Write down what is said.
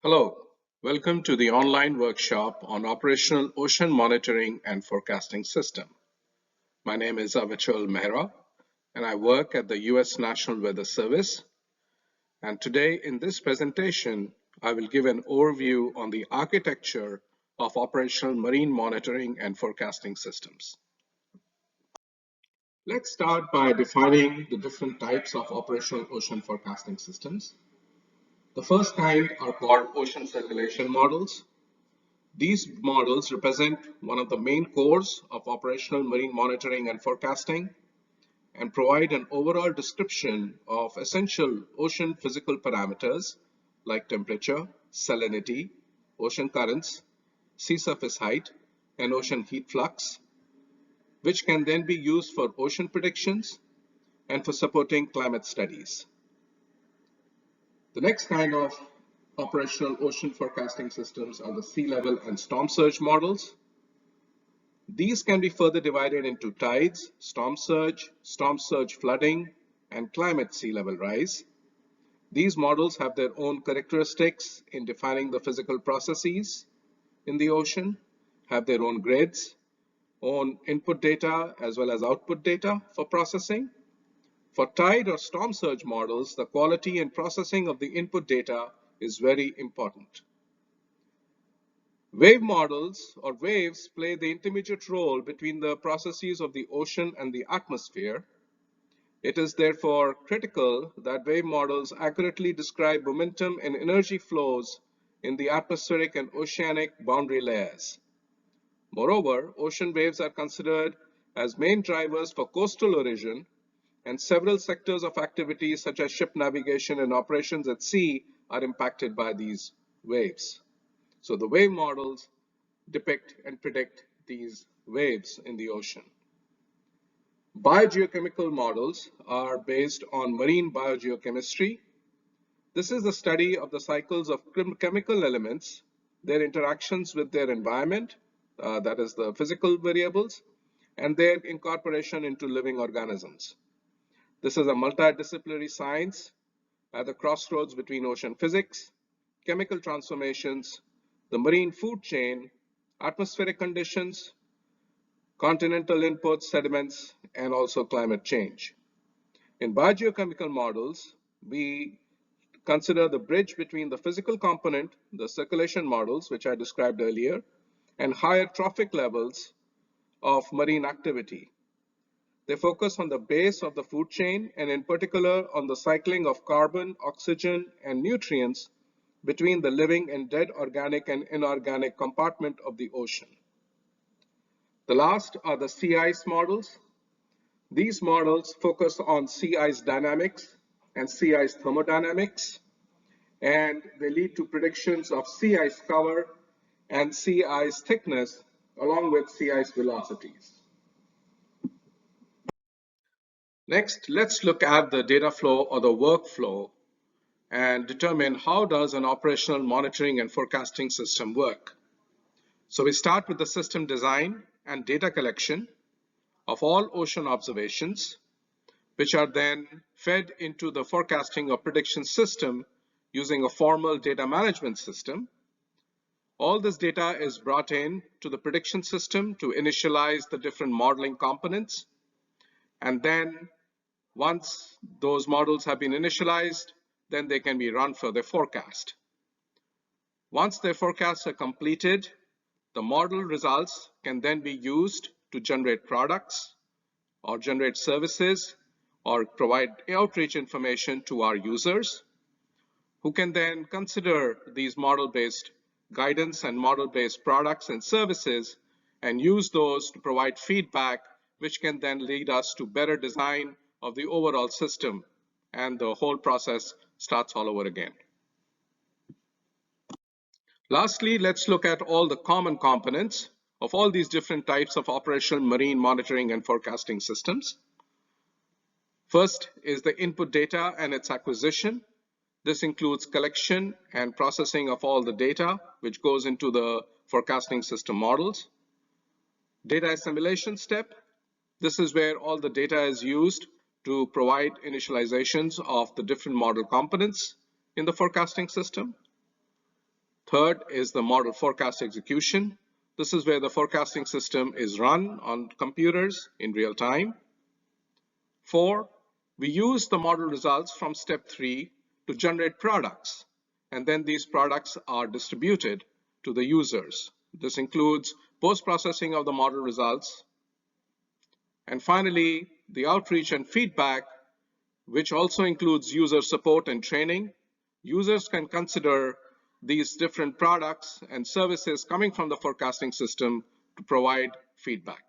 Hello, welcome to the online workshop on operational ocean monitoring and forecasting system. My name is Avichal Mehra and I work at the US National Weather Service. And today in this presentation, I will give an overview on the architecture of operational marine monitoring and forecasting systems. Let's start by defining the different types of operational ocean forecasting systems. The first kind are called ocean circulation models. These models represent one of the main cores of operational marine monitoring and forecasting and provide an overall description of essential ocean physical parameters like temperature, salinity, ocean currents, sea surface height, and ocean heat flux, which can then be used for ocean predictions and for supporting climate studies. The next kind of operational ocean forecasting systems are the sea level and storm surge models. These can be further divided into tides, storm surge flooding, and climate sea level rise. These models have their own characteristics in defining the physical processes in the ocean, have their own grids, own input data as well as output data for processing. For tide or storm surge models, the quality and processing of the input data is very important. Wave models or waves play the intermediate role between the processes of the ocean and the atmosphere. It is therefore critical that wave models accurately describe momentum and energy flows in the atmospheric and oceanic boundary layers. Moreover, ocean waves are considered as main drivers for coastal erosion, and several sectors of activity such as ship navigation and operations at sea are impacted by these waves. So the wave models depict and predict these waves in the ocean. Biogeochemical models are based on marine biogeochemistry. This is the study of the cycles of chemical elements, their interactions with their environment, that is the physical variables, and their incorporation into living organisms. This is a multidisciplinary science at the crossroads between ocean physics, chemical transformations, the marine food chain, atmospheric conditions, continental inputs, sediments, and also climate change. In biogeochemical models, we consider the bridge between the physical component, the circulation models, which I described earlier, and higher trophic levels of marine activity. They focus on the base of the food chain and in particular on the cycling of carbon, oxygen, and nutrients between the living and dead organic and inorganic compartment of the ocean. The last are the sea ice models. These models focus on sea ice dynamics and sea ice thermodynamics, and they lead to predictions of sea ice cover and sea ice thickness along with sea ice velocities. Next, let's look at the data flow or the workflow and determine how does an operational monitoring and forecasting system work. So we start with the system design and data collection of all ocean observations, which are then fed into the forecasting or prediction system using a formal data management system. All this data is brought in to the prediction system to initialize the different modeling components. And then once those models have been initialized, then they can be run for their forecast. Once their forecasts are completed, the model results can then be used to generate products or generate services or provide outreach information to our users, who can then consider these model-based guidance and model-based products and services and use those to provide feedback, which can then lead us to better design of the overall system, and the whole process starts all over again. Lastly, let's look at all the common components of all these different types of operational marine monitoring and forecasting systems. First is the input data and its acquisition. This includes collection and processing of all the data which goes into the forecasting system models. Data assimilation step. This is where all the data is used to provide initializations of the different model components in the forecasting system. Third is the model forecast execution. This is where the forecasting system is run on computers in real time. 4, we use the model results from step 3 to generate products, and then these products are distributed to the users. This includes post-processing of the model results. And finally, the outreach and feedback, which also includes user support and training. Users can consider these different products and services coming from the forecasting system to provide feedback.